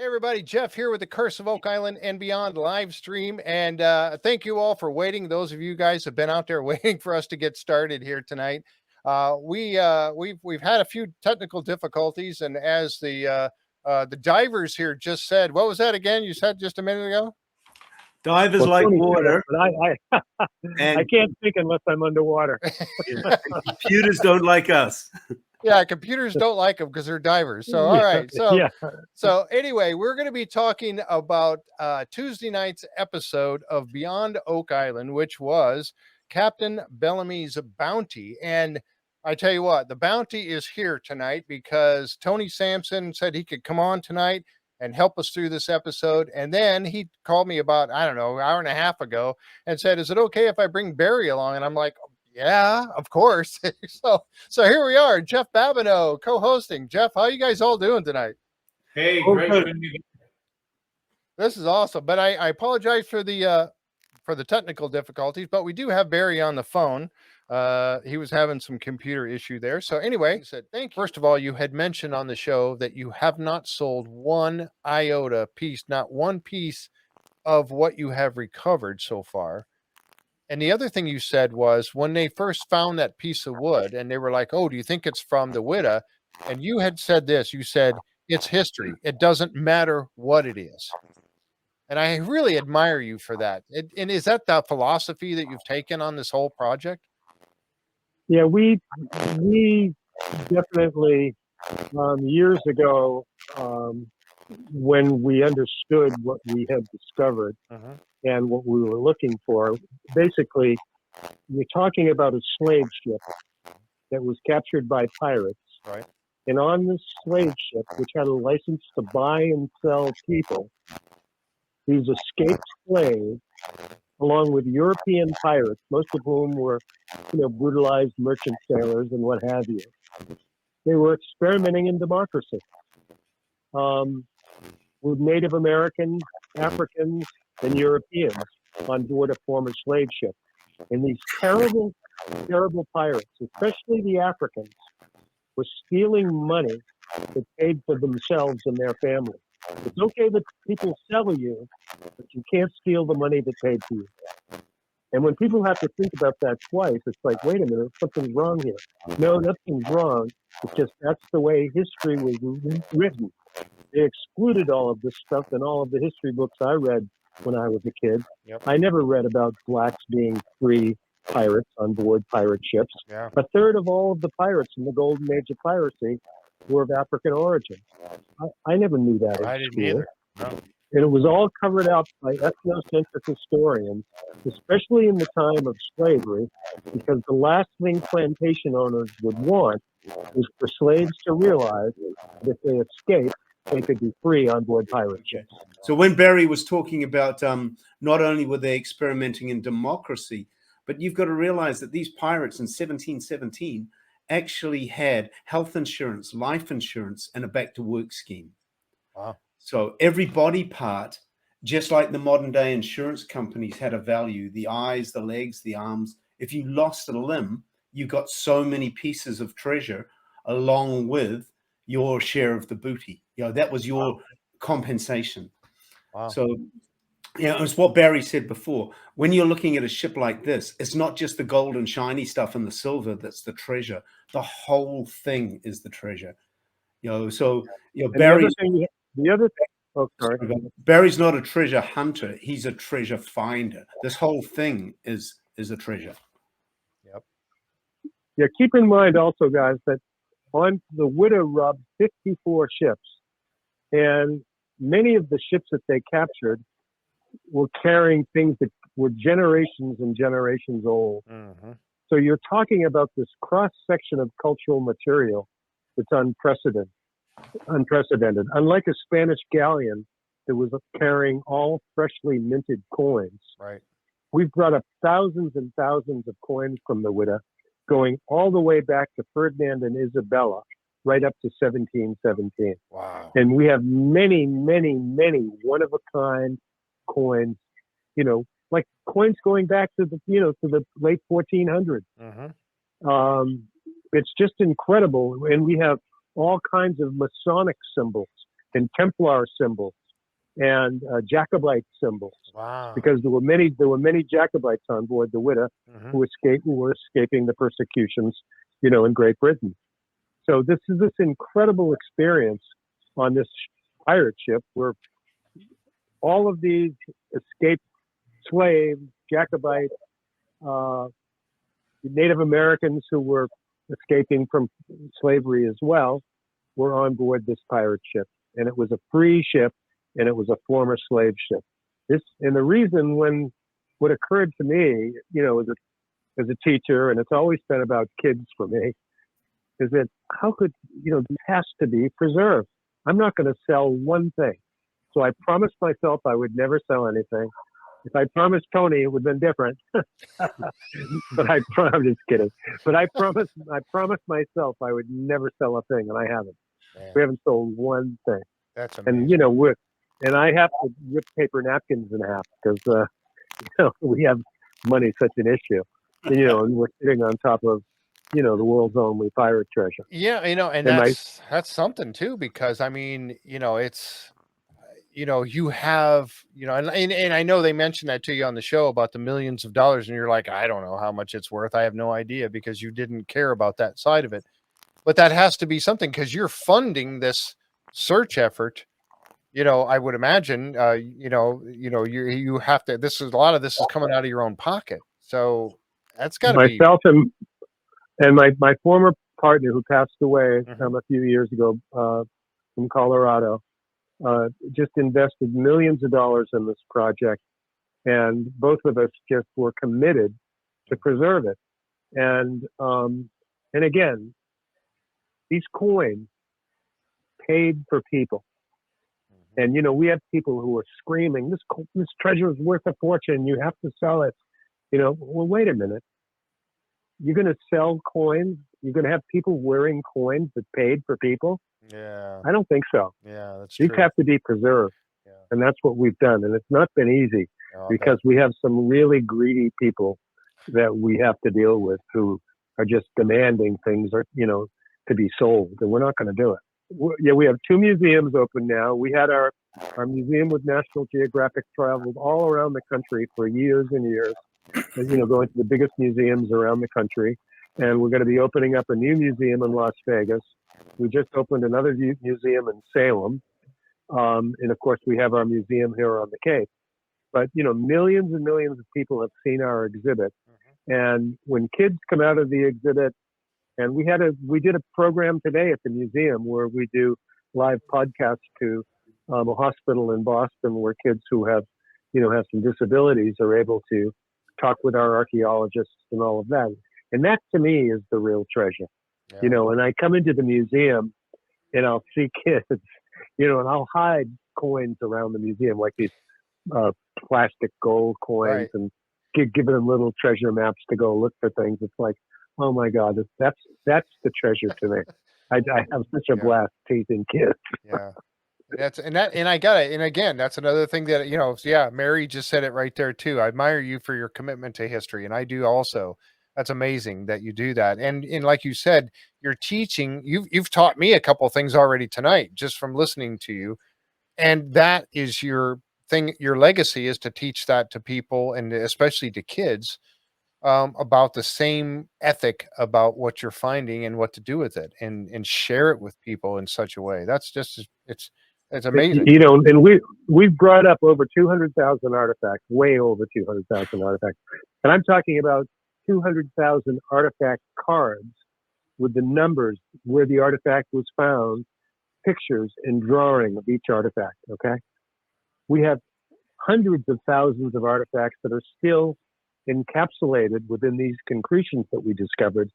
Hey everybody, Jeff here with the Curse of Oak Island and Beyond live stream, and thank you all for waiting. Those of you guys have been out there waiting for us to get started here tonight. We've had a few technical difficulties, and as the divers here just said, what was that again? You said just a minute ago. Divers like water, but I can't think unless I'm underwater. computers don't like us. Yeah, computers don't like them because they're divers. So, all right. So, so anyway, we're going to be talking about Tuesday night's episode of Beyond Oak Island, which was Captain Bellamy's Bounty. And I tell you what, the bounty is here tonight because Tony Sampson said he could come on tonight and help us through this episode. And then he called me about, I don't know, an hour and a half ago and said, is it okay if I bring Barry along? And I'm like, yeah, of course. So here we are, Jeff Babineau co-hosting. Jeff, how you guys all doing tonight? Hey, great. This is awesome. But I apologize for the technical difficulties, but we do have Barry on the phone. He was having some computer issue there. So anyway, he said, thank you. First of all, you had mentioned on the show that you have not sold one iota piece, not one piece of what you have recovered so far. And the other thing you said was when they first found that piece of wood and they were like, oh, do you think it's from the Whydah? And you had said this, you said, it's history. It doesn't matter what it is. And I really admire you for that. And is that the philosophy that you've taken on this whole project? Yeah, we definitely, years ago, when we understood what we had discovered and what we were looking for, basically, you're talking about a slave ship that was captured by pirates. Right. And on this slave ship, which had a license to buy and sell people, these escaped slaves, along with European pirates, most of whom were, brutalized merchant sailors and what have you, they were experimenting in democracy. With Native Americans, Africans, and Europeans on board a former slave ship. And these terrible, terrible pirates, especially the Africans, were stealing money that paid for themselves and their families. It's okay that people sell you, but you can't steal the money that paid for you. And when people have to think about that twice, it's like, wait a minute, something's wrong here. No, nothing's wrong. It's just that's the way history was written. They excluded all of this stuff in all of the history books I read when I was a kid. Yep. I never read about blacks being free pirates on board pirate ships. Yeah. A third of all of the pirates in the golden age of piracy were of African origin. I never knew that. I didn't either. No. And it was all covered up by ethnocentric historians, especially in the time of slavery, because the last thing plantation owners would want was for slaves to realize that if they escaped, they could be free on board pirate ships. So when Barry was talking about not only were they experimenting in democracy, but you've got to realize that these pirates in 1717 actually had health insurance, life insurance, and a back-to-work scheme. Wow. So every body part, just like the modern day insurance companies had a value, the eyes, the legs, the arms. If you lost a limb, you got so many pieces of treasure along with your share of the booty. That was your compensation. Wow. So, it's what Barry said before. When you're looking at a ship like this, it's not just the gold and shiny stuff and the silver that's the treasure. The whole thing is the treasure. Barry. The other thing. Oh, sorry. Barry's not a treasure hunter. He's a treasure finder. This whole thing is a treasure. Yep. Yeah. Keep in mind also, guys, that on the Whydah rubbed 54 ships, and many of the ships that they captured were carrying things that were generations and generations old. Mm-hmm. So you're talking about this cross section of cultural material that's unprecedented. Unlike a Spanish galleon that was carrying all freshly minted coins, right? We've brought up thousands and thousands of coins from the Whydah, going all the way back to Ferdinand and Isabella, right up to 1717. Wow! And we have many, many, many one-of-a-kind coins. Like coins going back to the late 1400s. Mm-hmm. It's just incredible, and we have all kinds of Masonic symbols and Templar symbols and Jacobite symbols, Wow. because there were many Jacobites on board the Whydah who were escaping the persecutions, in Great Britain. So this is this incredible experience on this pirate ship where all of these escaped slaves, Jacobites, Native Americans who were escaping from slavery as well, were on board this pirate ship. And it was a free ship, and it was a former slave ship. And the reason what occurred to me, as a teacher, and it's always been about kids for me, is that how could, this has to be preserved. I'm not going to sell one thing. So I promised myself I would never sell anything. If I promised Tony, it would have been different. But I'm just kidding. But I promised myself I would never sell a thing, and I haven't. Man, We haven't sold one thing. that's amazing. And I have to rip paper napkins in half because we have money such an issue. And we're sitting on top of the world's only pirate treasure. Yeah, and that's something too, because I mean, it's you have, and I know they mentioned that to you on the show about the millions of dollars, and you're like, I don't know how much it's worth. I have no idea, because you didn't care about that side of it. But that has to be something, because you're funding this search effort. I would imagine, you have to. A lot of this is coming out of your own pocket, so that's got to be myself and my former partner who passed away a few years ago from Colorado. Just invested millions of dollars in this project, and both of us just were committed to preserve it. And again, these coins paid for people, and we have people who are screaming, "This treasure is worth a fortune. You have to sell it." Well, wait a minute. You're going to sell coins? You're going to have people wearing coins that paid for people? Yeah. I don't think so. Yeah, that's These true. have to be preserved. Yeah. And that's what we've done. And it's not been easy because we have some really greedy people that we have to deal with who are just demanding things to be sold. And we're not going to do it. We have 2 museums open now. We had our museum with National Geographic traveled all around the country for years and years, going to the biggest museums around the country. And we're going to be opening up a new museum in Las Vegas. We just opened another museum in Salem. And of course, we have our museum here on the Cape. But, millions and millions of people have seen our exhibit. And when kids come out of the exhibit, and we did a program today at the museum where we do live podcasts to a hospital in Boston where kids who have some disabilities are able to talk with our archaeologists and all of that. And that to me is the real treasure. Yeah. And I come into the museum and I'll see kids, and I'll hide coins around the museum, like these plastic gold coins, and giving them little treasure maps to go look for things. It's like, oh my God, that's the treasure to me. I have such a blast teasing kids. Yeah. And I got it. And again, that's another thing that, Mary just said it right there too. I admire you for your commitment to history. And I do also. That's amazing that you do that. And like you said, you're teaching, you've taught me a couple of things already tonight, just from listening to you. And that is your thing. Your legacy is to teach that to people, and especially to kids, about the same ethic about what you're finding and what to do with it, and share it with people in such a way. That's just, it's amazing. And we've brought up over 200,000 artifacts, way over 200,000 artifacts. And I'm talking about 200,000 artifact cards with the numbers where the artifact was found, pictures and drawing of each artifact. Okay. We have hundreds of thousands of artifacts that are still encapsulated within these concretions that we discovered